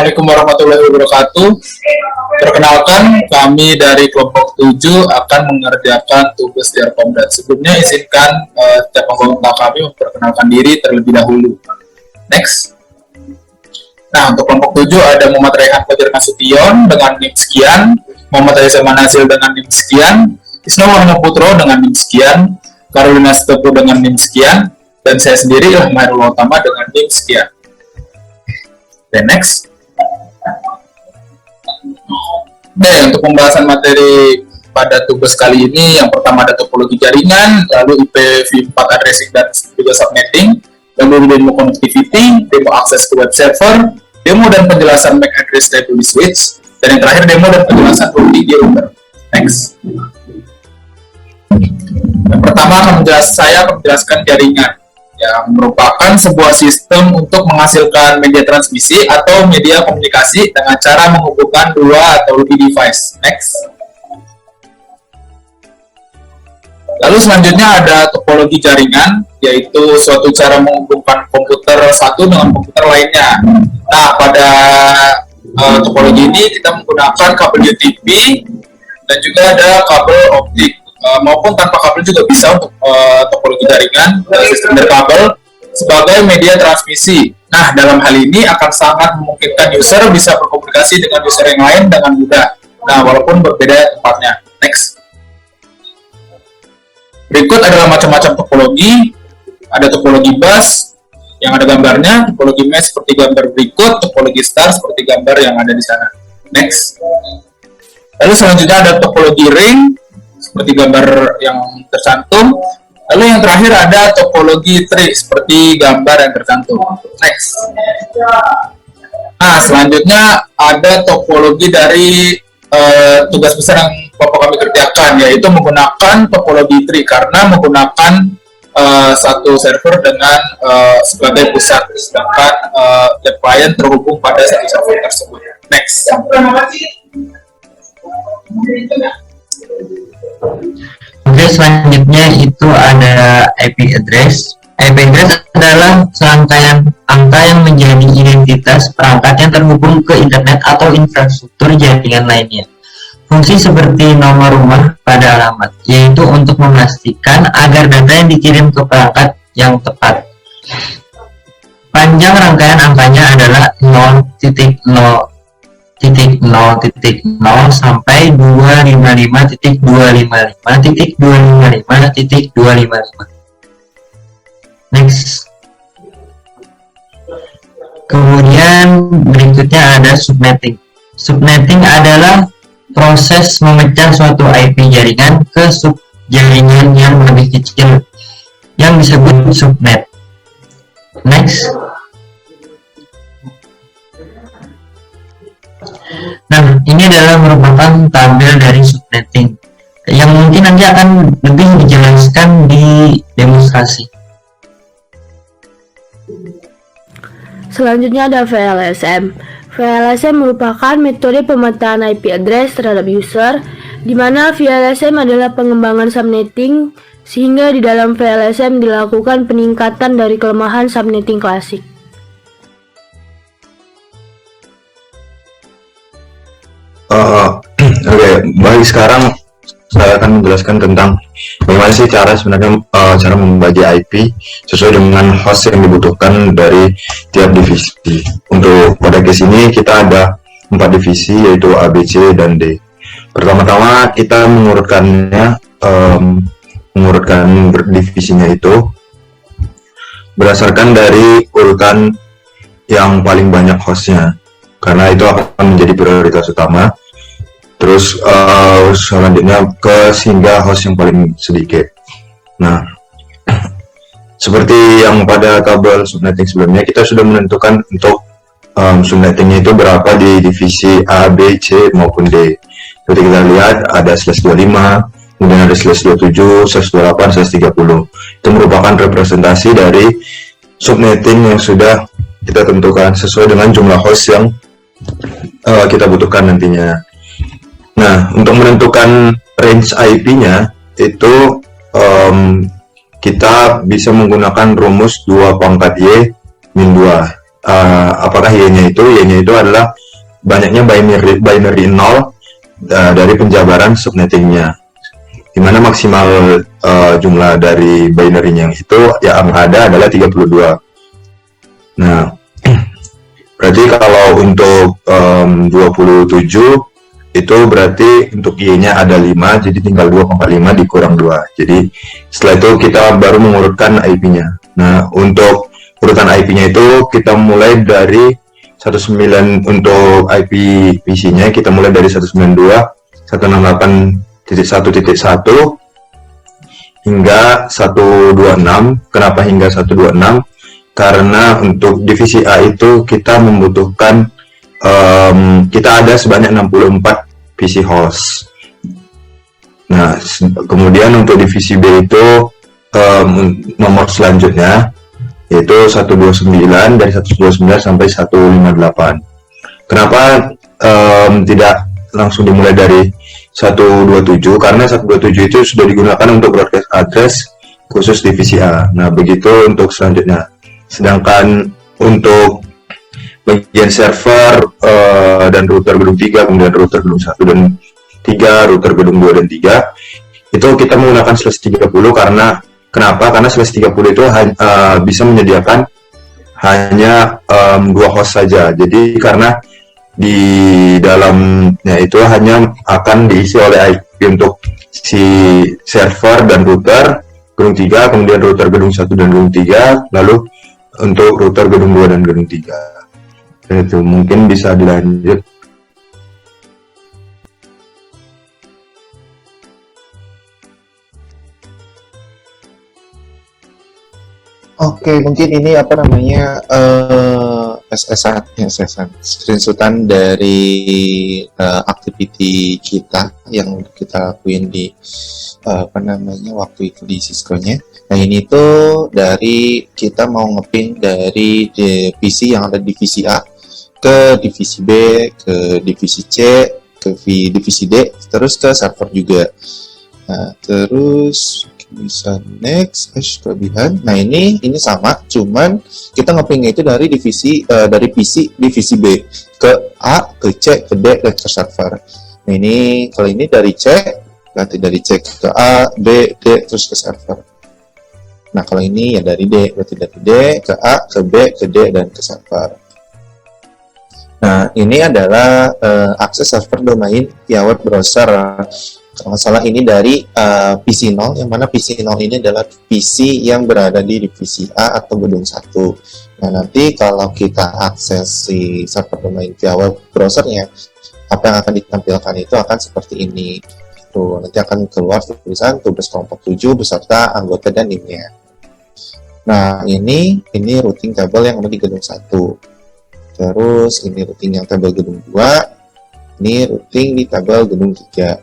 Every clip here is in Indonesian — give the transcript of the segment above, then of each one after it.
Assalamualaikum warahmatullahi wabarakatuh. Perkenalkan, kami dari kelompok 7 akan mengerjakan tugas Tiarkom. Dan sebelumnya izinkan setiap anggota kami memperkenalkan diri terlebih dahulu. Next. Nah, untuk kelompok 7 ada Muhammad Rehan Fajar Nasution dengan NIM sekian, Muhammad Reza Manazil dengan NIM sekian, Isno Warno Putro dengan NIM sekian, Karolina Stepo dengan NIM sekian, dan saya sendiri Ilham Utama dengan NIM sekian. Dan next. Oke, untuk pembahasan materi pada tugas kali ini, yang pertama ada topologi jaringan, lalu IPv4 addressing dan juga subnetting, lalu demo connectivity, demo akses ke web server, demo dan penjelasan MAC address table di switch, dan yang terakhir demo dan penjelasan routing di router. Next. Yang pertama saya akan menjelaskan jaringan, yang merupakan sebuah sistem untuk menghasilkan media transmisi atau media komunikasi dengan cara menghubungkan dua atau lebih device. Next. Lalu selanjutnya ada topologi jaringan, yaitu suatu cara menghubungkan komputer satu dengan komputer lainnya. Nah, pada topologi ini kita menggunakan kabel UTP dan juga ada kabel optik. Maupun tanpa kabel juga bisa untuk topologi jaringan sistem berkabel sebagai media transmisi. Nah, dalam hal ini akan sangat memungkinkan user bisa berkomunikasi dengan user yang lain dengan mudah. Nah, walaupun berbeda tempatnya. Next. Berikut adalah macam-macam topologi. Ada topologi bus yang ada gambarnya, topologi mesh seperti gambar berikut, topologi star seperti gambar yang ada di sana. Next. Lalu selanjutnya ada topologi ring seperti gambar yang tercantum. Lalu yang terakhir ada topologi tree seperti gambar yang tercantum. Next. Nah, selanjutnya ada topologi dari tugas besar yang Bapak kami kerjakan, yaitu menggunakan topologi tree karena menggunakan satu server dengan sebagai pusat, sedangkan web client terhubung pada satu server tersebut. Next. Oke, selanjutnya itu ada IP address. IP address adalah serangkaian angka yang menjadi identitas perangkat yang terhubung ke internet atau infrastruktur jaringan lainnya. Fungsi seperti nomor rumah pada alamat, yaitu untuk memastikan agar data yang dikirim ke perangkat yang tepat. Panjang rangkaian angkanya adalah 0.0.0 sampai 255.255.255.255. Next. Kemudian berikutnya ada subnetting. Subnetting adalah proses memecah suatu IP jaringan ke subjaringan yang lebih kecil yang disebut subnet. Next. Nah, ini adalah merupakan tabel dari subnetting yang mungkin nanti akan lebih dijelaskan di demonstrasi. Selanjutnya ada VLSM. VLSM merupakan metode pemetaan IP address terhadap user, di mana VLSM adalah pengembangan subnetting, sehingga di dalam VLSM dilakukan peningkatan dari kelemahan subnetting klasik. Oke, baik, sekarang saya akan menjelaskan tentang bagaimana sih sebenarnya cara membagi IP sesuai dengan host yang dibutuhkan dari tiap divisi. Untuk pada case ini kita ada 4 divisi, yaitu A, B, C, dan D. Pertama-tama kita mengurutkan divisinya itu berdasarkan dari urutan yang paling banyak hostnya, karena itu akan menjadi prioritas utama. Terus selanjutnya ke sehingga host yang paling sedikit. Nah, seperti yang pada tabel subnetting sebelumnya, kita sudah menentukan untuk subnettingnya itu berapa di divisi A, B, C maupun D. Seperti kita lihat ada /25, kemudian ada /27, /28, /30. Itu merupakan representasi dari subnetting yang sudah kita tentukan sesuai dengan jumlah host yang kita butuhkan nantinya. Nah, untuk menentukan range IP-nya itu kita bisa menggunakan rumus 2 pangkat Y min 2. apakah y-nya itu adalah banyaknya binary 0 dari penjabaran subnettingnya, dimana maksimal jumlah dari binary-nya itu yang ada adalah 32. Nah, berarti kalau untuk 27 itu berarti untuk y-nya ada 5, jadi tinggal 2,5 dikurang 2. Jadi setelah itu kita baru mengurutkan IP-nya. Nah, untuk urutan IP-nya itu kita mulai dari 19 untuk IP PC-nya kita mulai dari 192.168.1.1 hingga 126. Kenapa hingga 126? Karena untuk divisi A itu kita membutuhkan kita ada sebanyak 64 PC host. Nah, kemudian untuk divisi B itu nomor selanjutnya yaitu 129, dari 129 sampai 158. Kenapa tidak langsung dimulai dari 127? Karena 127 itu sudah digunakan untuk broadcast address khusus divisi A. Nah, begitu untuk selanjutnya. Sedangkan untuk bagian server dan router gedung 3, kemudian router gedung 1 dan 3, router gedung 2 dan 3 itu kita menggunakan /30 karena kenapa? Karena /30 itu bisa menyediakan hanya 2 host saja. Jadi karena di dalamnya itu hanya akan diisi oleh IP untuk si server dan router gedung 3, kemudian router gedung 1 dan gedung 3, lalu untuk router gedung 2 dan gedung 3. Itu mungkin bisa dilanjut. Oke, mungkin ini apa namanya screenshotan dari activity kita yang kita lakuin di apa namanya waktu itu di Cisco-nya. Nah, ini tuh dari kita mau ngepin dari PC yang ada di divisi A ke divisi B, ke divisi C, ke divisi D, terus ke server juga. Nah, terus bisa next, kelebihan. Nah, ini sama, cuman kita ngepingnya itu dari divisi dari PC divisi B ke A, ke C, ke D, dan ke server. Nah, ini kalau ini dari C, berarti dari C ke A, B, D, terus ke server. Nah, kalau ini ya dari D, berarti dari D ke A, ke B, ke D, dan ke server. Nah, ini adalah akses server domain via web browser. Kalau nggak salah ini dari PC 0, yang mana PC 0 ini adalah PC yang berada di divisi A atau gedung 1. Nah, nanti kalau kita akses si server domain via web browsernya, apa yang akan ditampilkan itu akan seperti ini. Tuh, nanti akan keluar tulisan tugas kelompok 7 beserta anggota dan NIM-nya. Nah, ini routing table yang ada di gedung 1. Terus ini routing yang tabel gedung 2, ini routing di tabel gedung 3.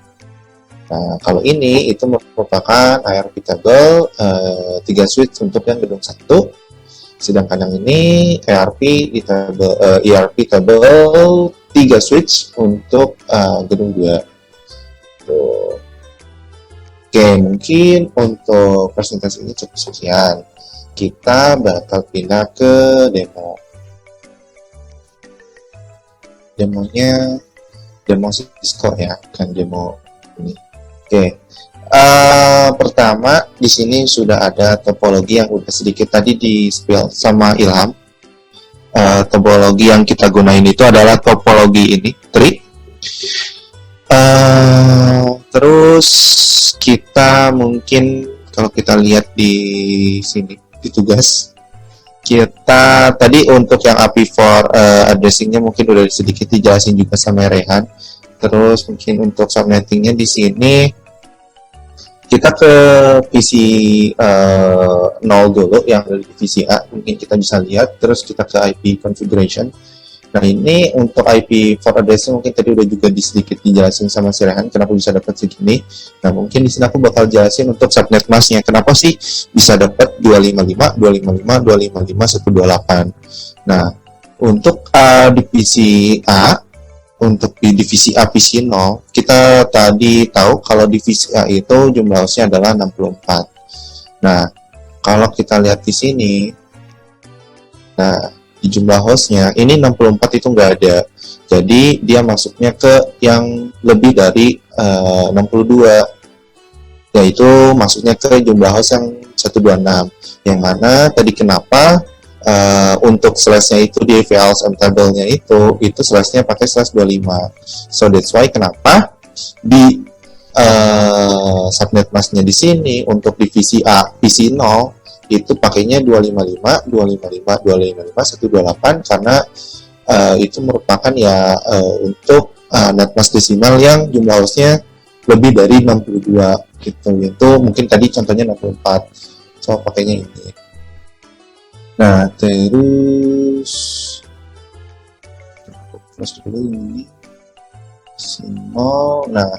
Nah, kalau ini itu merupakan IRP tabel 3 switch untuk yang gedung 1, sedangkan yang ini IRP di tabel IRP tabel 3 switch untuk gedung 2. Tuh. Oke, mungkin untuk presentasi ini cukup sekian. Kita bakal pindah ke demo. Demonya demo Cisco ya, kan demo ini. Oke. Pertama di sini sudah ada topologi yang udah sedikit tadi di spill sama Ilham. Topologi yang kita gunain itu adalah topologi ini, tree. Terus kita mungkin kalau kita lihat di sini di tugas, kita tadi untuk yang API4 addressingnya mungkin udah sedikit dijelasin juga sama Rehan. Terus mungkin untuk subnettingnya di sini kita ke PC 0 dulu yang dari divisi A, mungkin kita bisa lihat. Terus kita ke IP configuration. Nah, ini untuk IP4 addressing mungkin tadi udah juga sedikit dijelasin sama si Rehan kenapa bisa dapat segini. Nah, mungkin di sini aku bakal jelasin untuk subnet masknya kenapa sih bisa dapat 255, 255, 255, 128. Nah, untuk divisi A, untuk di divisi A PC 0, kita tadi tahu kalau divisi A itu jumlah hostnya adalah 64. Nah, kalau kita lihat di sini, nah di jumlah hostnya ini 64 itu nggak ada, jadi dia masuknya ke yang lebih dari 62, yaitu masuknya ke jumlah host yang 126, yang mana tadi kenapa untuk slash-nya itu di VLSM table-nya itu slash-nya pakai slash 25, so that's why kenapa di subnet mask-nya di sini untuk divisi A PC 0 itu pakainya 255, 255, 255, 128 karena itu merupakan ya untuk netmask desimal yang jumlah hostnya lebih dari 62 gitu. Itu mungkin tadi contohnya 64, so pakainya ini. Nah terus dulu ini simbol. Nah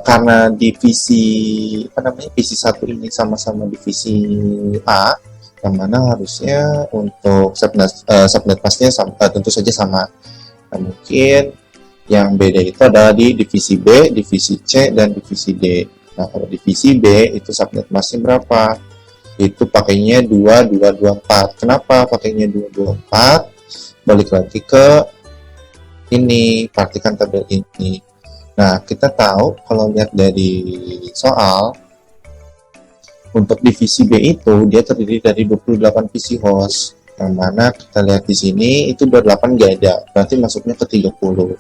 karena divisi divisi 1 ini sama-sama divisi A, yang mana harusnya untuk subnet masknya tentu saja sama. Nah, mungkin yang beda itu adalah di divisi B, divisi C, dan divisi D. Nah kalau divisi B itu subnet masknya berapa? Itu pakainya 2224. Kenapa pakainya 224? Balik lagi ke ini, perhatikan tabel ini. Nah, kita tahu kalau lihat dari soal, untuk divisi B itu dia terdiri dari 28 PC host. Yang mana kita lihat di sini itu 28 nggak ada, berarti masuknya ke 30.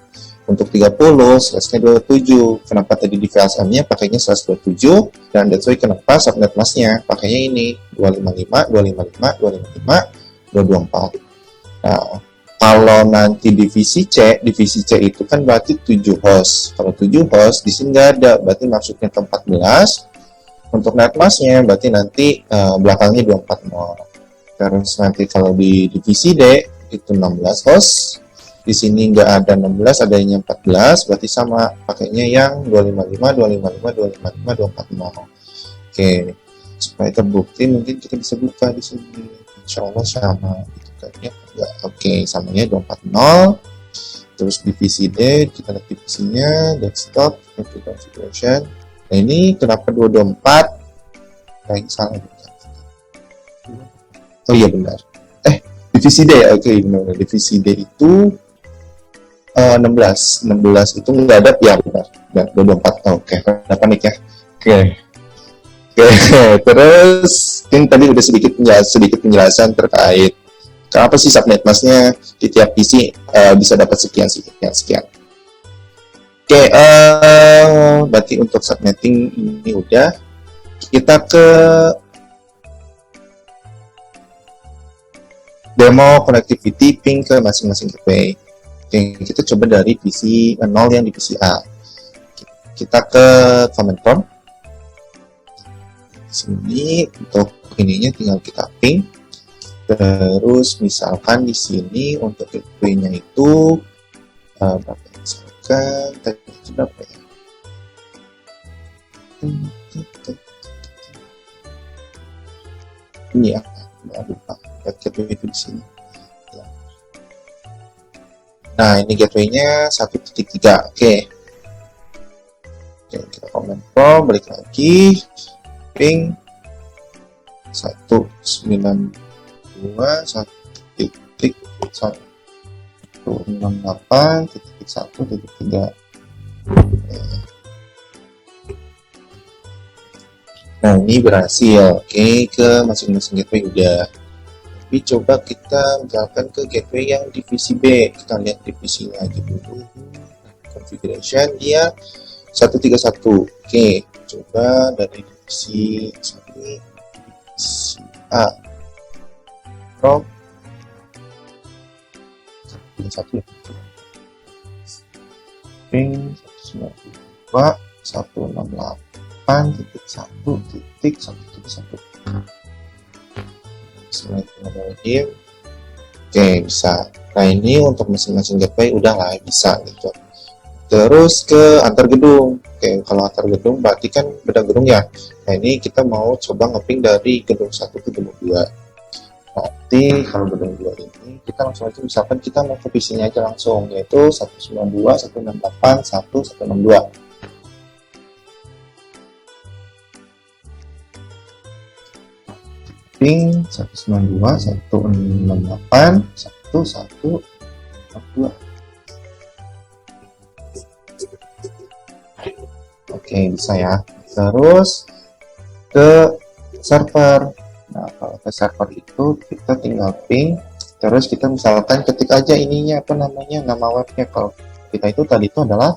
Untuk 30, slash-nya 27. Kenapa tadi di VLSM-nya pakainya slash 27, dan that's why kenapa subnet mask-nya pakainya ini 255, 255, 255, 224. Nah, kalau nanti divisi C itu kan berarti 7 host. Kalau 7 host di sini nggak ada, berarti masuknya ke 14. Untuk netmasknya berarti nanti belakangnya 240. Terus nanti kalau di divisi D itu 16 host. Di sini nggak ada 16, adanya 14, berarti sama pakainya yang 255, 255, 255, 240. Oke, supaya terbukti mungkin kita bisa buka di sini. Insya Allah sama. Ya, oke, samanya 240. Terus divisi D kita lihat divisinya desktop configuration. Nah ini kenapa 224? Nah ini salah. Oh iya benar. Divisi D, oke benar. Divisi D itu 16 itu nggak ada, ya benar. 224. Oke, kenapa nih ya? Oke. Terus ini tadi udah sedikit penjelasan terkait kenapa sih subnet masknya di tiap PC bisa dapat sekian. Oke, berarti untuk subnetting ini udah. Kita ke demo connectivity ping ke masing-masing gateway. Oke, kita coba dari PC 0 yang di PC A. Kita ke command prompt. Sini untuk ininya tinggal kita ping. Terus misalkan di sini untuk gateway-nya itu berapa? Misalkan tadi itu berapa ya? Ini ya, lupa. Gateway itu di sini. Nah, ini gateway-nya 1.3. Oke. Oke, kita comment prompt, balik lagi. Ping 191.168.1.3. Nah ini berhasil. Oke, ke masing-masing gateway udah. Tapi coba kita misalkan ke gateway yang divisi B. Kita lihat divisinya aja dulu. Configuration dia 131. Oke, coba dari divisi ini divisi A. From 1 ya. Ping 192.168.1.1.1. Bismillahirrahmanirrahim. Oke, bisa. Nah ini untuk masing-masing gateway udah lah bisa gitu. Terus ke antar gedung. Oke, kalau antar gedung berarti kan beda gedung ya. Nah ini kita mau coba ngeping dari gedung 1 ke gedung 2. Berarti kalau gedung 2 ini kita langsung aja, misalkan kita mau ke PC-nya aja langsung, yaitu 192, 168, 162. ping 192.168.1142. Oke, bisa ya. Terus ke server. Nah, kalau ke server itu kita tinggal ping, terus kita misalkan ketik aja ininya apa namanya, nama webnya. Kalau kita itu tadi itu adalah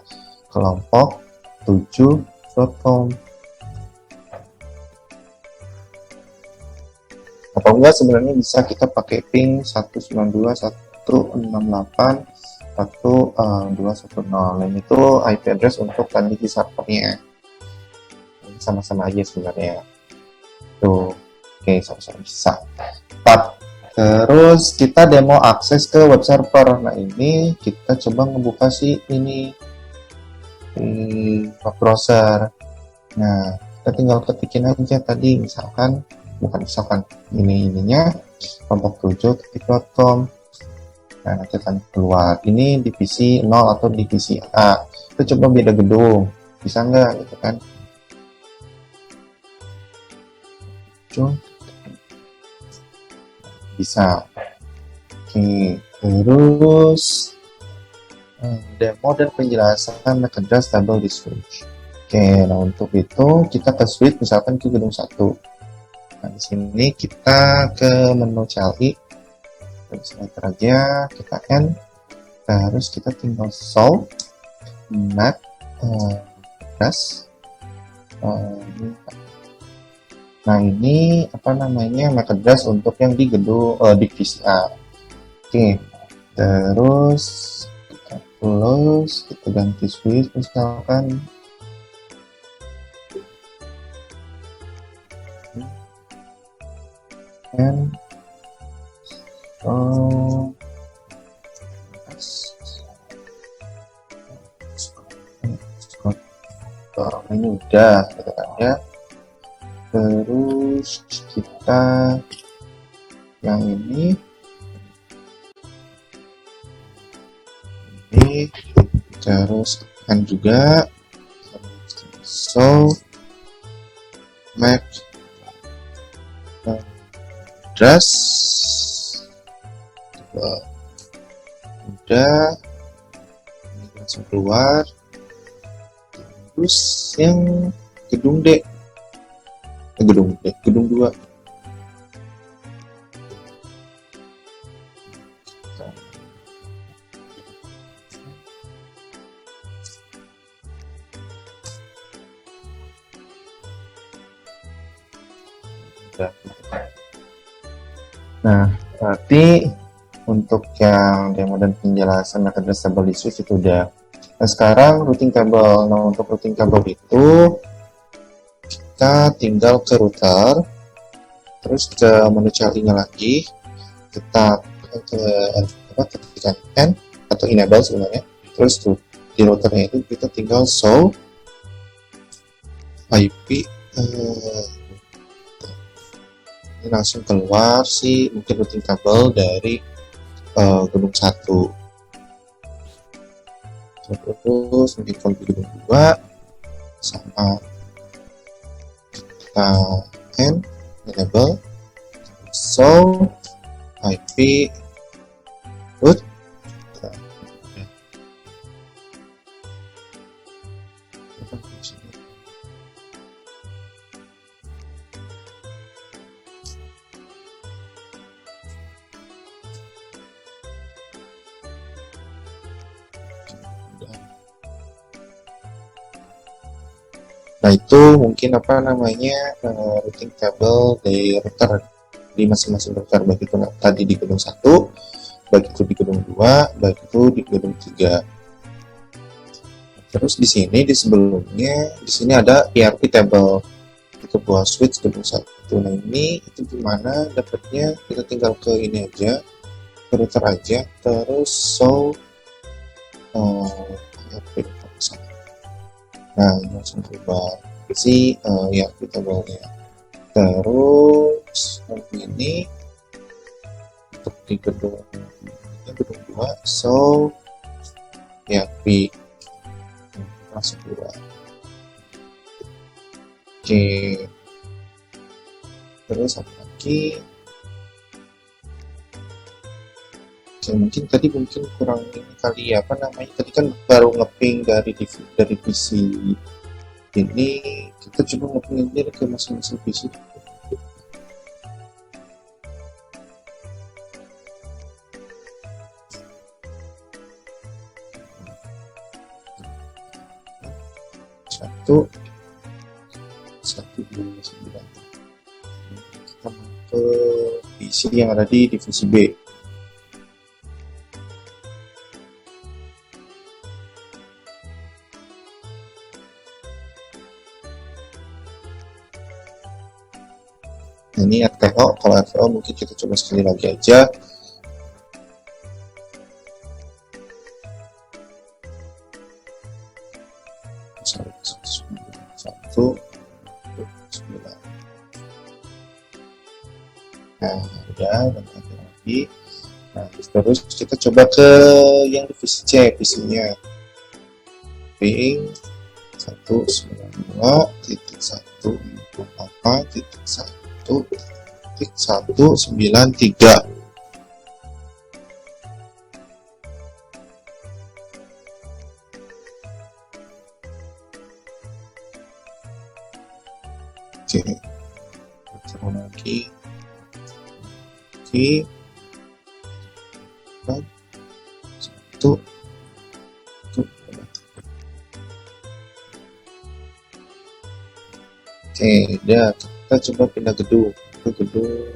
kelompok 7.com. Atau enggak sebenarnya bisa kita pakai ping 192.168.1.210. Dan itu IP address untuk tadi di servernya. Sama-sama aja sebenarnya. Tuh, oke, sama-sama bisa. Terus kita demo akses ke web server. Nah, ini kita coba ngebuka si ini di web browser. Nah, kita tinggal ketikin aja tadi, misalkan ininya kelompok 7.com. Nah, nanti akan keluar. Ini divisi 0 atau divisi A. Kita coba beda gedung. Bisa nggak gitu kan? Bisa. Oke, terus demo dan penjelasan MAC address table di switch. Oke, nah untuk itu kita ke switch misalkan ke gedung 1. Nah, di sini kita ke menu CLI. Terus enter aja, kita N. Terus kita tinggal solve MAC address. Nah, ini apa namanya, MAC address untuk yang di gedung divisi A. Oke, terus kita close, kita ganti switch misalkan. And ini udah gitu kan ya. Terus kita yang ini terus kan juga so MAC address udah ini langsung keluar. Terus yang gedung D, gedung 2. Nah, berarti untuk yang demo dan penjelasan MAC address table di switch itu udah. Nah, sekarang routing table. Nah, untuk routing table itu kita tinggal ke router, terus ke menu CLI-nya lagi, kita ketikkan N atau enable sebenarnya. Terus di routernya itu kita tinggal show IP. Ini langsung keluar sih mungkin routing table dari gedung 1. Terus mungkin kalau di gedung 2 sama kita N enable so IP root. Nah, itu mungkin apa namanya routing table dari router di masing-masing router, baik itu tadi di gedung 1, baik itu di gedung 2, baik itu di gedung 3. Terus di sini di sebelumnya di sini ada ERP table itu buat switch gedung 1. Nah, ini itu gimana dapatnya? Kita tinggal ke ini aja, ke router aja, terus show ERP. Nah, ini langsung berubah si ERP table-nya. Terus ini untuk di gedung 2 so ERP langsung keluar. Oke, terus apa lagi? lagi. Oke, mungkin tadi kurang ini kali ya, apa namanya, tadi kan baru ngeping dari PC ini, kita coba ngeping ini ke masing-masing PC. Satu dua sembilan. Kita mau ke PC yang ada di divisi B. Ini RTO, kalau RTO mungkin kita coba sekali lagi aja. Satu, sembilan. Nah, udah, dan ada lagi. Nah, terus kita coba ke yang divisi C, visinya. Ping 192.168.1.193. Oke, coba lagi. Oke, satu. Oke, udah, kita coba pindah gedung ke gedung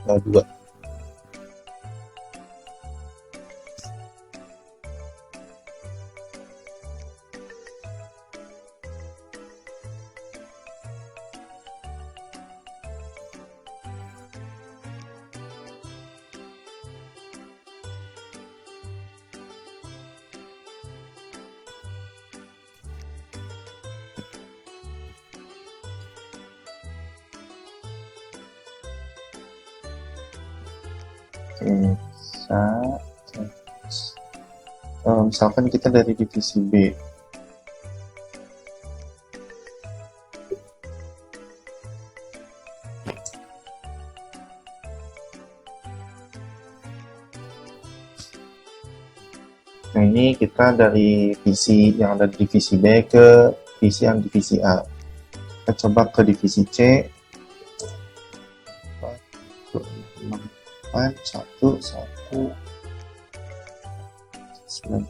2. Misalkan kita dari divisi B. Nah, ini kita dari PC yang ada di divisi B ke PC yang divisi A. Kita coba ke divisi C. 1, 1, 9.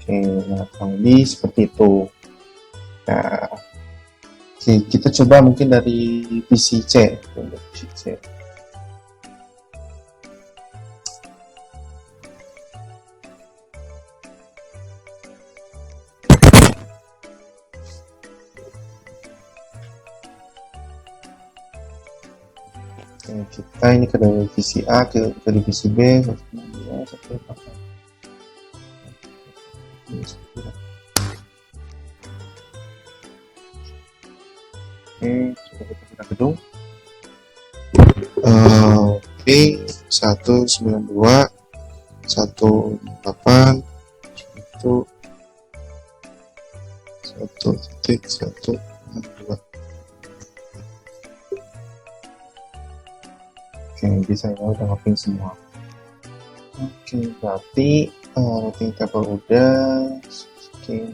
Oke, nah kurang lebih seperti itu. Nah, oke, kita coba mungkin dari PC C. Oke, kita ini ke divisi A ke divisi B. 1, 2, 1, 4. Oke, coba kita pindah gedung. P 192 18 1.162. Oke, bisa ya, udah ngeping semua. Oke, berarti routing table udah. Oke,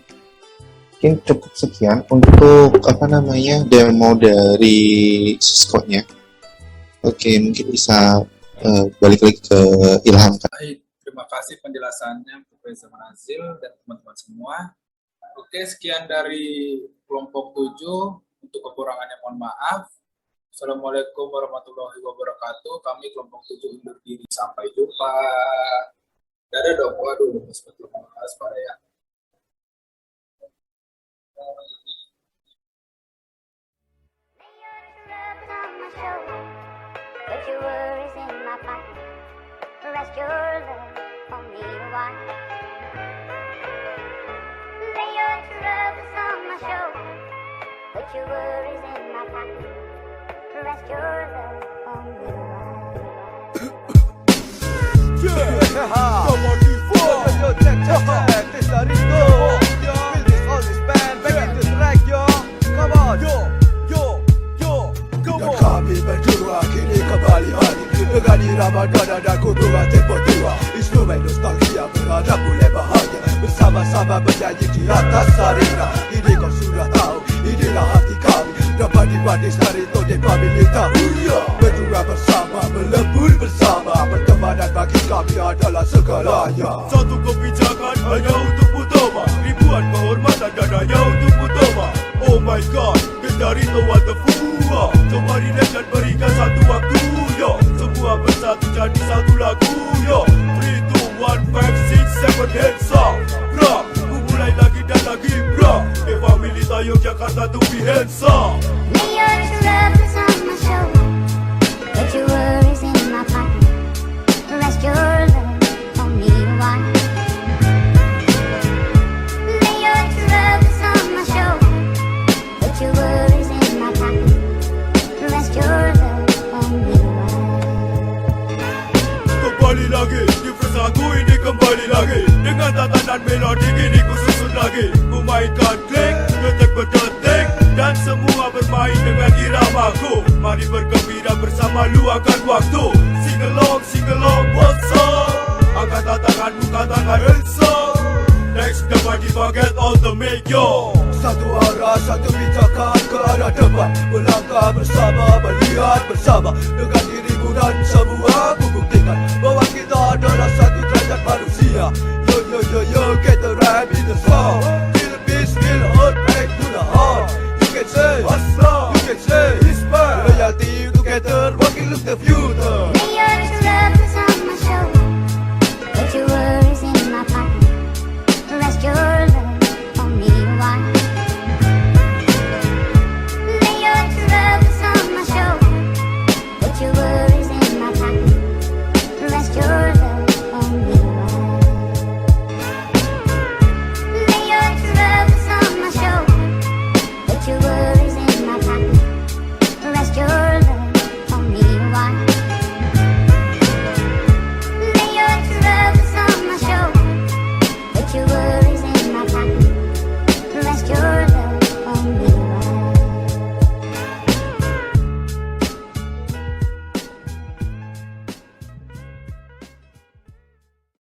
mungkin cukup sekian untuk apa namanya demo dari Cisco-nya. Oke, mungkin bisa balik lagi ke Ilham. Baik, terima kasih penjelasannya Profesor Nazil dan teman-teman semua. Oke, sekian dari kelompok 7. Untuk kekurangannya mohon maaf. Assalamualaikum warahmatullahi wabarakatuh. Kami kelompok 7 undur diri. Sampai jumpa. Dadah dong. Waduh, seperti mas pada ya. Put your worries in my pocket. Rest your love on me a while. Put your worries in my pocket. Rest your love on me. Come on, yo, check, this the Rico. Feel this all this band, back in the track, yo. Come on, come on. Kami berdua kini kembali hari dengan irama dan kutuan tempo tua. Instrumen nostalgia berada mulai bahagia bersama-sama bernyanyi di atas arena. Ini kau sudah tahu, inilah hati kami. Dapat dibanding dari tode pamilita. Berdua bersama, melebur bersama. Pertemanan bagi kami adalah segalanya. Satu kebijakan hanya untuk utama. Ribuan kehormatan dan hanya untuk utama. Oh my god, dari Tuan Tefua. Jomari legend berikan satu waktu, yo. Semua bersatu jadi satu lagu, yo. 3, 2, 1, 5, 6, 7, hands up. Bra, ku mulai lagi dan lagi, bra. Familita Yogyakarta to be hands up. Lay your true love on my shoulder. Put your worries in my pocket. Rest your love on me a while. Lay your true love on my shoulder. Put your worries in my pocket. Rest your love on me a while. Kembali lagi, di versaku ini kembali lagi. Dengan tatanan melodi kini ku susun lagi. Ku mainkan klik, detik berdetik, dan semua bermain dengan iramaku. Mari bergembira bersama luangkan waktu. Sing along, what's up? Angkat tanganmu, katakan hands up. Next, dapat dibaget all the make, yo. Satu arah, satu pijakan ke arah depan. Melangkah bersama, melihat bersama. Dengan dirimu dan semua ku buktikan bahwa kita adalah satu derajat manusia. Yo, get the rap in the song.